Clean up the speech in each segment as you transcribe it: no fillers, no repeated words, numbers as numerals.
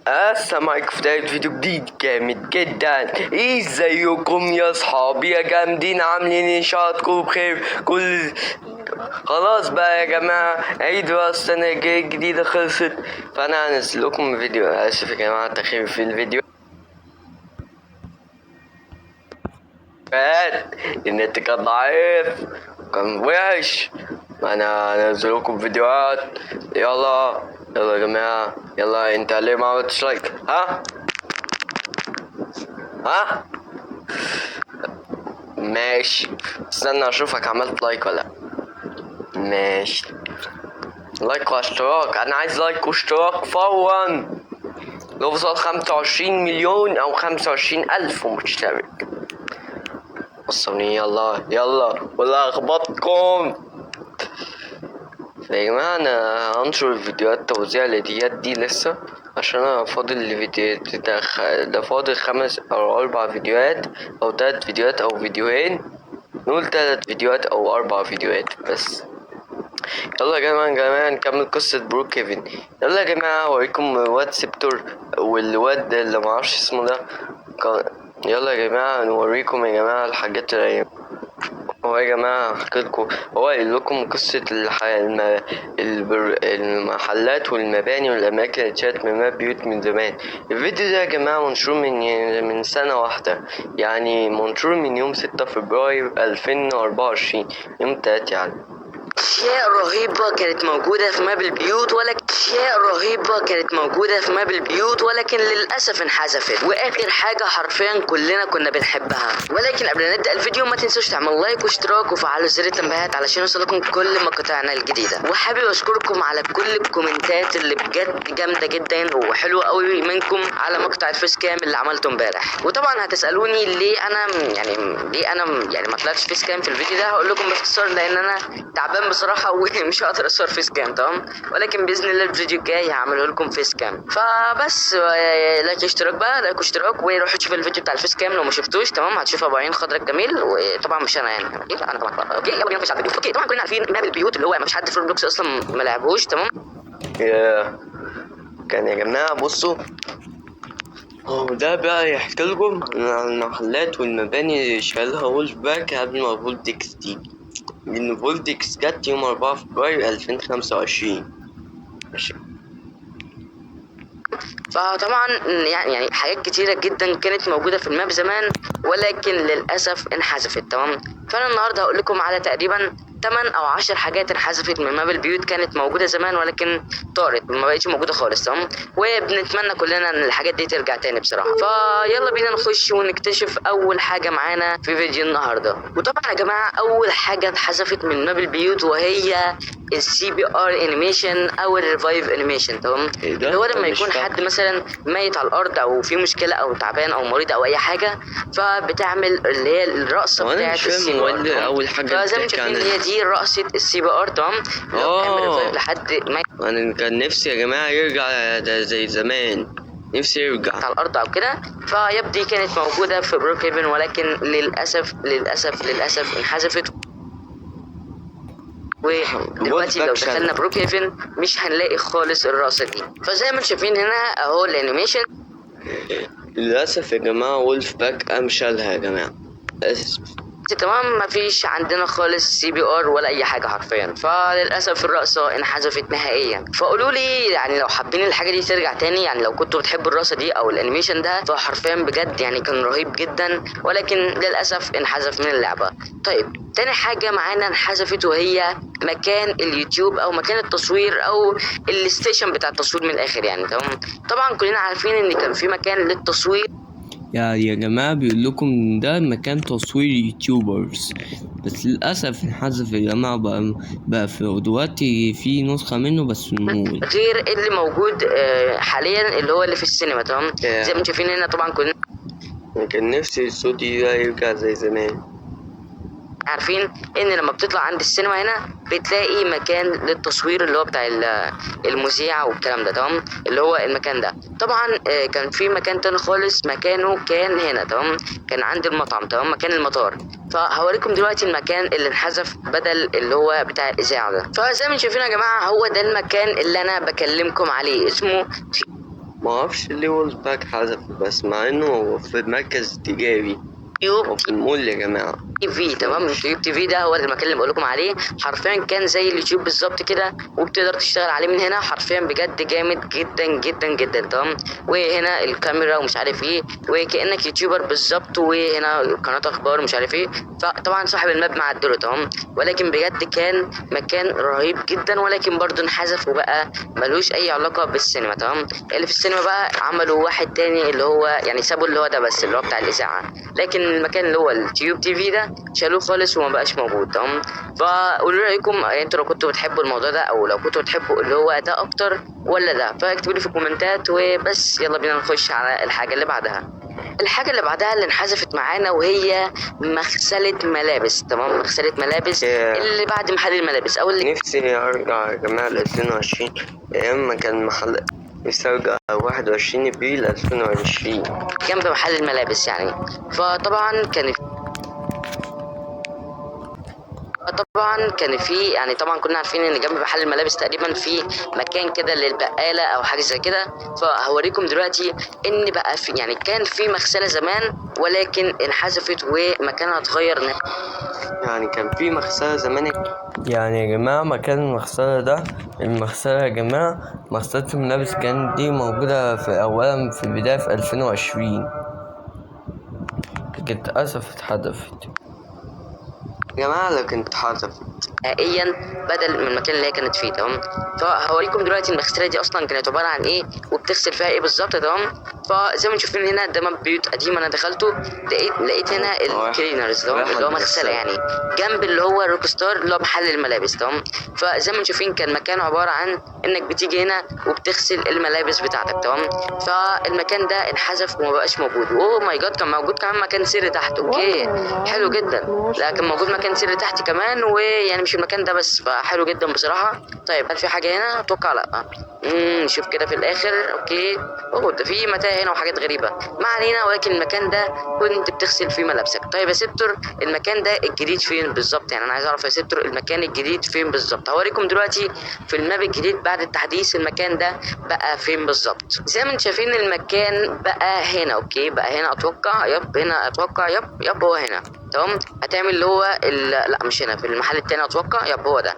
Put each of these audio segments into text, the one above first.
معاك في بداية فيديو جديد جامد جدا. ازيكم يا اصحابي يا جامدين؟ عاملين ان شاء الله تكونوا بخير. خلاص بقى يا جماعة، عيد راس السنة الجديدة خلصت، فانا هنزل لكم فيديو. اسف يا جماعة التأخير في الفيديو، النت كان ضعيف، كان وحش. انا هنزل لكم فيديوهات. يلا يا جماعة، يلا. انت ليه ما عملتش لايك؟ ها ماشي، استنى اشوفك عملت لايك ولا لأ. ماشي، لايك واشتراك. انا عايز لايك واشتراك فورا. لو وصل 25 مليون او 25,000 مشترك وصلني. يلا يلا ولا اخبطكم يا جماعة. انا هنشر الفيديوهات توزيع الهديات دي لسه، عشان انا فاضل الفيديوهات ده فاضل 5 أو 4 فيديوهات او 3 فيديوهات او فيديوهين. نقول 3 فيديوهات او 4 فيديوهات بس. يلا يا جماعة نكمل قصة بروك كيفن. يلا يا جماعة هوريكم الواد سيبتور والواد اللي معرفش اسمه ده. يلا يا جماعة نوريكم يا جماعة الحاجات اللي هو يا جماعة حكيتلكم. هو قايل لكم قصة المحلات والمباني والأماكن اللي اتشالت منها بيوت من زمان. الفيديو ده يا جماعة منشور من سنة واحدة، يعني منشور من يوم 6 فبراير 2024، يوم 3 يعني. أشياء رهيبة كانت موجودة في ماب البيوت، ولكن للأسف انحذفت. وآخر حاجة حرفيا كلنا كنا بنحبها. ولكن قبل ما نبدأ الفيديو ما تنسوش تعملوا لايك واشتراك وفعلوا زر التنبيهات علشان يوصلكم كل مقاطعنا الجديدة. وحابب أشكركم على كل الكومنتات اللي بجد جامدة جدا وحلوة قوي منكم على مقطع الفيس كام اللي عملته امبارح. وطبعا هتسألوني ليه أنا ما طلعتش فيس كام في الفيديو ده. هقول لكم باختصار لأن أنا تعبان بصراحه ومش هقدر اصور فيس كام، تمام؟ ولكن باذن الله الفيديو الجاي هعمله لكم فيس كام. فبس لايك اشتراك بقى، لايك واشتراك، وروحوا تشوفوا الفيديو بتاع الفيس كام لو ما شفتوش، تمام؟ هتشوفوا ابو عين خضرا الجميل، وطبعا مش انا يعني انا طبعا اوكي. يلا بينا نخش على الفيديو. اوكي طبعا كلنا عارفين ماب البيوت اللي هو ما فيش حد في روبلوكس اصلا ما لعبوش، تمام؟ كان يا جماعه بصوا، هو ده بقى يحكي لكم عن المحلات والمباني اللي شالها وولف باك قبل ما فولتكس تيجي، لأن فولتكس جت يوم 4 فبراير 2025. ماشي. فطبعا يعني حاجات كتيرة جدا كانت موجودة في الماب زمان، ولكن للأسف انحذفت، تمام؟ فأنا النهاردة هقول لكم على تقريبا 8 أو 10 حاجات انحذفت من ماب البيوت، كانت موجودة زمان ولكن طارت ما بقتش موجودة خالص، تمام؟ وبنتمنى كلنا ان الحاجات دي ترجع تاني بصراحة. فيلا بينا نخش ونكتشف أول حاجة معانا في فيديو النهاردة. وطبعا يا جماعة أول حاجة اتحذفت من ماب البيوت وهي السي بي ار انيميشن او الريفايف انيميشن، تمام؟ اللي هو لما يكون حد مثلا ميت على الارض او في مشكله او تعبان او مريض او اي حاجه، فبتعمل اللي هي الرقصه بتاعت السي بي ار. اول حاجه فزي ما شايفين هي دي رقصه السي بي ار، تمام؟ بتعمل ريفايف لحد ما انا كان نفسي يا جماعه يرجع ده زي زمان، نفسي يرجع على الارض او كده. فيبدي كانت موجوده في بروك هيفن، ولكن للاسف انحذفت. ودلوقتي لو دخلنا بروك هيفن مش هنلاقي خالص الرقصه دي. فزي ما شايفين هنا اهو الانيميشن. للاسف يا جماعه وولف باك قام شالها يا جماعه، اسف. تمام، مفيش عندنا خالص سي بي ار ولا اي حاجه حرفيا. فللاسف الرقصه انحذفت نهائيا. فقولوا لي يعني لو حابين الحاجه دي ترجع تاني، يعني لو كنتوا بتحبوا الرقصه دي او الانيميشن ده، فحرفيا بجد يعني كان رهيب جدا، ولكن للاسف انحذف من اللعبه. طيب تاني حاجه معانا انحذفت وهي مكان اليوتيوب او مكان التصوير او الستيشن بتاع التصوير من الاخر يعني، تمام؟ طبعا كلنا عارفين ان كان في مكان للتصوير. يعني يا جماعة بيقول لكم ده مكان تصوير يوتيوبرز، بس للأسف انحذف يا جماعة. بقى في دلوقتي في نسخة منه بس نمول غير اللي موجود حاليا اللي هو اللي في السينما، تمام؟ زي ما شايفين هنا طبعا كلنا كان نفسي الصوت يرجع زي زمان. عارفين ان لما بتطلع عند السينما هنا بتلاقي مكان للتصوير اللي هو بتاع المذيع والكلام ده، تمام؟ اللي هو المكان ده. طبعا كان في مكان تاني خالص مكانه كان هنا، تمام؟ كان عند المطعم، تمام؟ مكان المطار. فهوريكم دلوقتي المكان اللي انحذف بدل اللي هو بتاع الاذاعه ده. فزي ما شايفين يا جماعه هو ده المكان اللي انا بكلمكم عليه، اسمه ما اعرفش ليه وولز باك حذف، بس مع انه هو في مركز تجاري يوب او في المول يا جماعة. تي في. تمام، يوتيوب تي في ده هو المكان اللي بقول لكم عليه، حرفيا كان زي اليوتيوب بالظبط كده، وبتقدر تشتغل عليه من هنا، حرفيا بجد جامد جدا جدا جدا. تمام، وهنا الكاميرا ومش عارف ايه، وكانك يوتيوبر بالظبط، وهنا قناه اخبار ومش عارف ايه. فطبعا صاحب الماب معدله. تمام، ولكن بجد كان مكان رهيب جدا، ولكن برضه انحذف وبقى ملوش اي علاقه بالسينما. تمام، اللي في السينما بقى عملوا واحد تاني اللي هو يعني سابوا اللي هو ده بس اللي هو بتاع الاذاعه، لكن المكان اللي هو اليوتيوب تي في ده شالوه خالص وما بقاش موجود. تمام، فقولوا رايكم انتوا لو كنتوا بتحبوا الموضوع ده، او لو كنتوا بتحبوا اللي هو ده اكتر ولا ده، فاكتبوا لي في الكومنتات. وبس يلا بينا نخش على الحاجه اللي بعدها. الحاجة اللي بعدها اللي انحذفت معانا وهي مغسلة ملابس. تمام، مغسلة ملابس اللي بعد محل الملابس او اللي نفسي ارجع يا جماعة ل 2020 ايام ما كان محل. نفسي ارجع 21 ابريل 2020 جنب محل الملابس يعني. فطبعا كان في يعني طبعا كنا عارفين ان جنب محل الملابس تقريبا في مكان كده للبقاله او حاجه زي كده. فهوريكم دلوقتي ان بقى في يعني كان في مغسله زمان، ولكن انحذفت ومكانها اتغير. يعني كان في مغسلة زمان يعني يا جماعة. مكان المغسلة ده، المغسلة يا جماعة مغسلة الملابس كانت دي موجودة في أولا في البداية في 2020، لكن للأسف اتحذفت يا جماعة، لكن اتحذفت نهائيا بدل من المكان اللي هي كانت فيه. تمام، فهوريكم دلوقتي المغسله دي اصلا كانت عباره عن ايه وبتغسل فيها ايه بالظبط. تمام، فزي ما انتم شايفين هنا ده ماب بيوت قديم انا دخلته، لقيت هنا الكلينرز اللي هو مغسله يعني جنب اللي هو روك ستار اللي هو محل الملابس. تمام، فزي ما انتم شايفين كان مكان عباره عن انك بتيجي هنا وبتغسل الملابس بتاعتك. تمام، فالمكان ده انحذف وما بقاش موجود. اوه ماي جاد، كان موجود كمان مكان سري تحت. اوكي حلو جدا، لا كان موجود مكان سري تحت كمان، ويعني مش المكان ده بس، فحلو جدا بصراحه. طيب هل في حاجه هنا؟ اتوقع لا. نشوف كده في الاخر. اوكي، اوه ده في متاهه هنا وحاجات غريبه، ما علينا. ولكن المكان ده كنت بتغسل فيه ملابسك. طيب يا سيبتور، المكان ده الجديد فين بالظبط؟ يعني انا عايز اعرف يا سيبتور المكان الجديد فين بالظبط. هوريكم دلوقتي في الماب الجديد بعد التحديث المكان ده بقى فين بالظبط. زي ما انتم شايفين المكان بقى هنا. اوكي بقى هنا اتوقع، هنا اتوقع، هو هنا. تمام، هتعمل اللي هو لا مش هنا، في المحل التاني اتوقع. هو ده،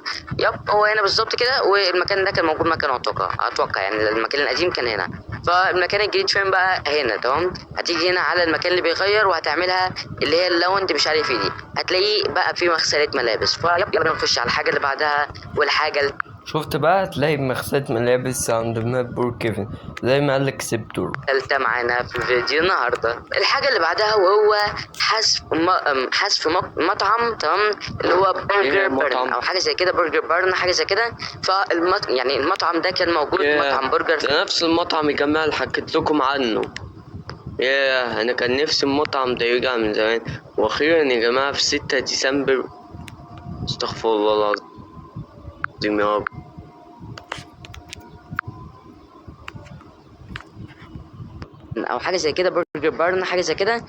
هو هنا بالظبط كده. والمكان ده كان موجود مكانه اتوقع يعني المكان القديم كان هنا. فالمكان الجديد فين بقى؟ هنا. تمام، هتيجي هنا على المكان اللي بيغير وهتعملها اللي هي اللاوند مش عارف ايه دي، هتلاقيه بقى في مغسله ملابس. يلا نخش على الحاجه اللي بعدها. والحاجه شفت بقى هتلاقي مغسلة ملابس عند ماب بوركيفن زي ما قالك سيبتور. الثالثه معانا في فيديو النهارده. الحاجه اللي بعدها وهو حذف مطعم. تمام، اللي هو برجر بارن او حاجه زي كده، برجر بارن حاجه زي كده. يعني المطعم ده كان موجود مطعم برجر، ده نفس المطعم يا جماعه اللي حكيت لكم عنه. انا كان نفسي المطعم ده يرجع من زمان، واخيرا يا جماعه في 6 ديسمبر، استغفر الله العظيم يا رب، او حاجه زي كده، برجر بارن حاجه زي كده.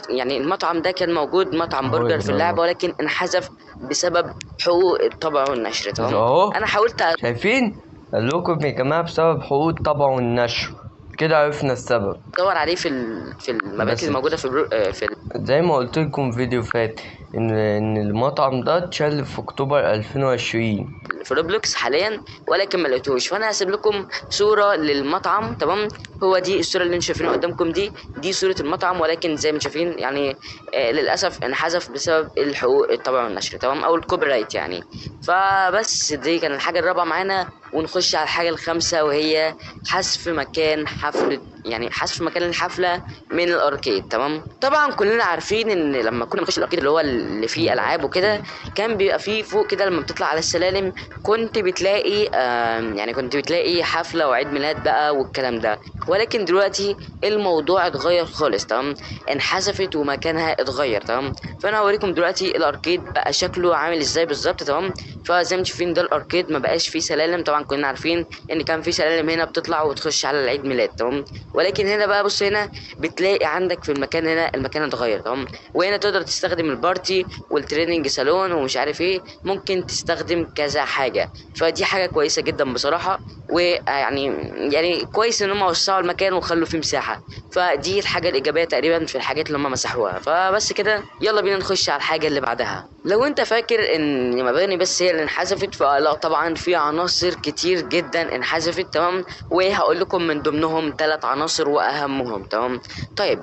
يعني المطعم ده كان موجود مطعم برجر في اللعبه، ولكن انحذف بسبب حقوق الطبع والنشر. تمام، انا حاولت شايفين قال لكم يا جماعه بسبب حقوق الطبع والنشر، كده عرفنا السبب. ادور عليه في المبات اللي موجوده في زي ما قلت لكم فيديو فات ان المطعم ده اتشال في اكتوبر 2020 في روبلوكس حاليا، ولكن ما لقيتوش. فانا هسيب لكم صوره للمطعم. تمام، هو دي الصوره اللي انتم شايفينها قدامكم، دي صوره المطعم، ولكن زي ما انتم شايفين يعني للاسف انحذف بسبب الحقوق الطبع والنشر. تمام، او الكوبي رايت يعني. فبس دي كان الحاجه الرابعه معانا، ونخش على الحاجه الخامسه وهي حذف مكان حفله، يعني حذف مكان الحفله من الاركيد. تمام، طبعا كلنا عارفين ان لما كنا بنخش الاركيد اللي هو اللي فيه العاب وكده، كان بيبقى فيه فوق كده لما بتطلع على السلالم كنت بتلاقي حفله وعيد ميلاد بقى والكلام ده. ولكن دلوقتي الموضوع اتغير خالص. تمام، انحذفت ومكانها اتغير. تمام، فانا هوريكم دلوقتي الاركيد بقى شكله عامل ازاي بالظبط. تمام، فزي ما انتم شايفين ده الاركيد، ما بقاش فيه سلالم. طبعا كنا عارفين ان كان فيه سلالم هنا بتطلع وتخش على العيد ميلاد. تمام، ولكن هنا بقى بص، هنا بتلاقي عندك في المكان هنا المكان اتغير. تمام، وهنا تقدر تستخدم البارتي والتريننج سالون ومش عارف ايه، ممكن تستخدم كذا حاجه. فدي حاجه كويسه جدا بصراحه، ويعني كويس ان هم وسعوا المكان وخلوا فيه مساحه. فدي الحاجه الايجابيه تقريبا في الحاجات اللي هم مسحوها. فبس كده يلا بينا نخش على الحاجه اللي بعدها. لو انت فاكر ان مباني بس هي اللي انحذفت، فلا طبعا في عناصر كتير جدا انحذفت. تمام، وهقول لكم من ضمنهم 3 عناصر واهمهم. تمام، طيب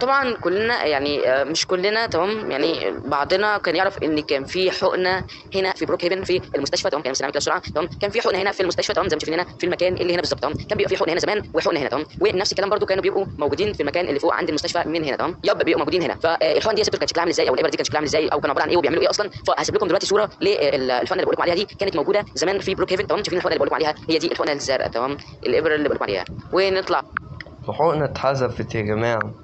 طبعا كلنا مش كلنا، تمام، يعني بعضنا كان يعرف ان كان في حقنه هنا في بروك هيفن في المستشفى. تمام، كان سلامك بسرعه. تمام، كان في حقنه هنا في المستشفى. تمام، زي ما شايفين هنا في المكان اللي هنا بالظبط. تمام، كان بيبقى في حقنه هنا زمان وحقنه هنا. تمام، ونفس الكلام برده كانوا بيبقوا موجودين في المكان اللي فوق عند المستشفى من هنا. تمام، بيبقوا موجودين هنا. فالحقن دي يا ستور كانت شكلها عامل ازاي، او الابر دي كانت شكلها عامل ازاي، او كانوا عباره عن ايه وبيعملوا ايه اصلا. فهسيب لكم دلوقتي صوره للحقنه اللي بقول لكم عليها. دي كانت موجوده زمان في بروك هيفن. تمام، شايفين الحقنه اللي بقول لكم عليها هي دي الحقنه الزرقاء. تمام، الابره اللي بقول لكم عليها. ونطلع الحقنة اتحذفت يا جماعة.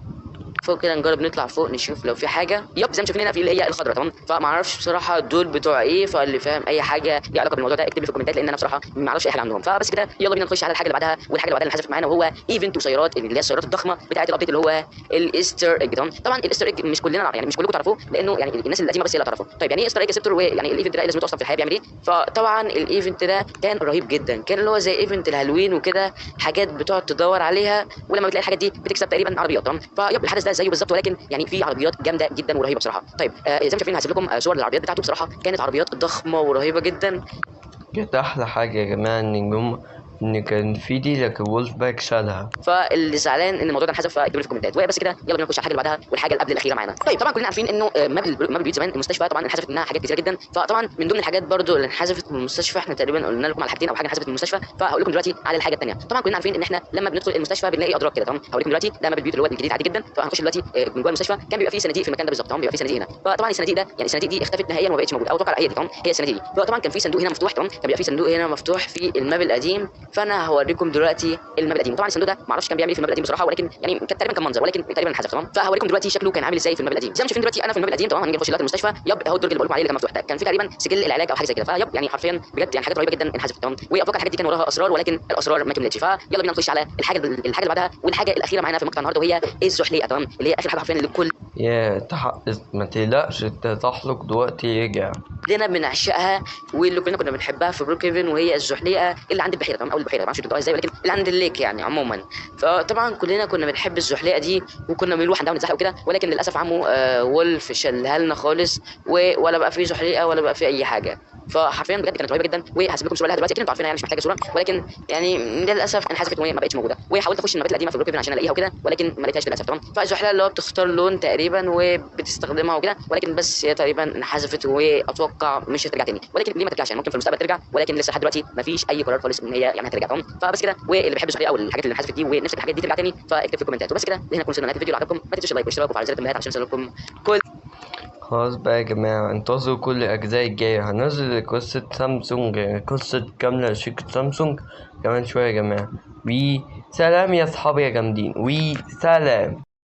فوق كده، نجرب نطلع فوق نشوف لو في حاجه. زي ما شايفين هنا في اللي هي الخضراء. تمام، فما اعرفش بصراحه دول بتوع ايه، فاللي فاهم اي حجه ليها علاقه بالموضوع ده اكتب لي في الكومنتات، لان انا بصراحه ما اعرفش اي حاجه عنهم. فبس كده يلا بينا نخش على الحاجه اللي بعدها. والحاجه اللي بعدها اللي حذفت معانا وهو ايفنت وسيارات، اللي هي السيارات الضخمه بتاعه الابديت اللي هو الايستر ايج. تمام، طبعا الايستر ايج مش كلنا مش كلكم تعرفوه، لانه الناس القديمه بس هي اللي تعرفه. طيب يعني ايه ايستر ايج يا سيبتور، ويعني الايفنت ده لازم اصلا في الحياه بيعمل ايه؟ فطبعا الايفنت ده كان رهيب جدا، كان اللي هو زي ايفنت الهالوين وكده، حاجات بتقعد تدور عليها، ولما بتلاقي الحاجات دي بتكسب تقريبا عربيات. تمام، الحدث ده زيه بالظبط، ولكن في عربيات جامده جدا ورهيبه بصراحه. طيب زي ما شايفين هسيب لكم صور للعربيات بتاعته. بصراحه كانت عربيات ضخمه ورهيبه جدا. كانت أحلى حاجة يا جماعة إن كان في دي لكن وولف باك شالها. فاللي زعلان ان الموضوع ده انحذف فاكتبوا لي في الكومنتات. وبس كده يلا بينا نخش على الحاجه اللي بعدها والحاجه اللي قبل الاخيره معانا. طيب طبعا كلنا عارفين انه ماب البيوت زمان المستشفى طبعا انحذفت منها حاجات كتيره جدا. فطبعا من ضمن الحاجات برده اللي انحذفت من المستشفى، احنا تقريبا قلنا لكم على حاجتين او حاجه انحذفت من المستشفى، فهقول لكم دلوقتي على الحاجه الثانيه. طبعا كلنا عارفين ان احنا لما بندخل المستشفى بنلاقي اضرار كده. تمام، هقول لكم دلوقتي ده ماب البيوت اللي هو الجديد عادي جدا. فهنخش دلوقتي من جوه المستشفى كان بيبقى فيه صناديق في المكان ده بالظبط. تمام، بيبقى فيه صناديق هنا. فطبعا الصناديق ده الصناديق دي اختفت نهائيا وما بقتش موجوده، او اتوقع هي دي. تمام، هي الصناديق دي. فطبعا كان في صندوق هنا مفتوح. تمام، كان بيبقى في صندوق هنا مفتوح في الماب القديم. فانا هوريكم دلوقتي الماب القديم. طبعا الصندوق ده ما اعرفش كان بيعمل ايه في الماب القديم بصراحه، ولكن كان تقريبا كان منظر، ولكن تقريبا انحذف. تمام، فهوريكم دلوقتي شكله كان عامل ازاي في الماب القديم. زي ما شايفين دلوقتي انا في الماب القديم. تمام، هنيجي نخش دلوقتي المستشفى. اهو الدرج اللي بقول لكم عليه اللي كان مفتوح ده كان في تقريبا سجل العلاج او حاجه زي كده. حرفيا بجد حاجات رهيبه جدا انحذفت. تمام، واتوقع الحاجات دي كان وراها اسرار، ولكن الاسرار ما كملتش. فيلا بينا نخش على الحاجه اللي بعدها والحاجه الاخيره معانا في مقطع النهارده، وهي الزحليقه. تمام، اللي هي اخر حاجه حرفيا لكل ما تقلقش، التزحلق دلوقتي يرجع. كلنا بنعشقها واللي كلنا كنا بنحبها في بروك هيفن، وهي الزحليقه اللي عند البحيره. تمام، او البحيره ما اعرفش بتنطقها ازاي، ولكن اللي عند الليك عموما. فطبعا كلنا كنا بنحب الزحليقه دي، وكنا بنروح عندها ونتزحلق وكده، ولكن للاسف عمو وولف شالها لنا خالص، ولا بقى في زحليقه ولا بقى في اي حاجه. فحرفيا بجد كانت رهيبه جدا، وهسيب لكم صوره لها دلوقتي. اكيد انتوا عارفينها مش محتاجه صوره، ولكن للاسف انحذفت وهي ما بقتش موجوده. وحاولت اخش المابات القديمه في بروك هيفن عشان الاقيها وكده، ولكن ما لقيتهاش للاسف. تمام، فالزحليقه اللي هو بتختار لون تقريبا وبتستخدمها وكده، ولكن بس هي تقريبا انحذفت، واتوقع مش هترجع تاني. ولكن ليه ما ترجعش؟ ممكن في المستقبل ترجع، ولكن لسه لحد دلوقتي ما فيش اي قرار خالص ان هي هترجع. تمام، فبس كده. واللي بيحب الزحليقه او الحاجات اللي انحذفت دي ونفس الحاجات دي ترجع تاني، فاكتب في الكومنتات. وبس كده هنا نكون وصلنا لنهايه الفيديو. لو عجبكم ما تنسوش اللايك والاشتراك وفعل زر التنبيهات عشان يوصلكم كل. خلاص بقى يا جماعة، انتظروا كل الأجزاء الجاية. هنزل قصة سامسونج، قصة كاملة لشركة سامسونج كمان شوية يا جماعة. وسلام يا أصحابي يا جامدين، وسلام.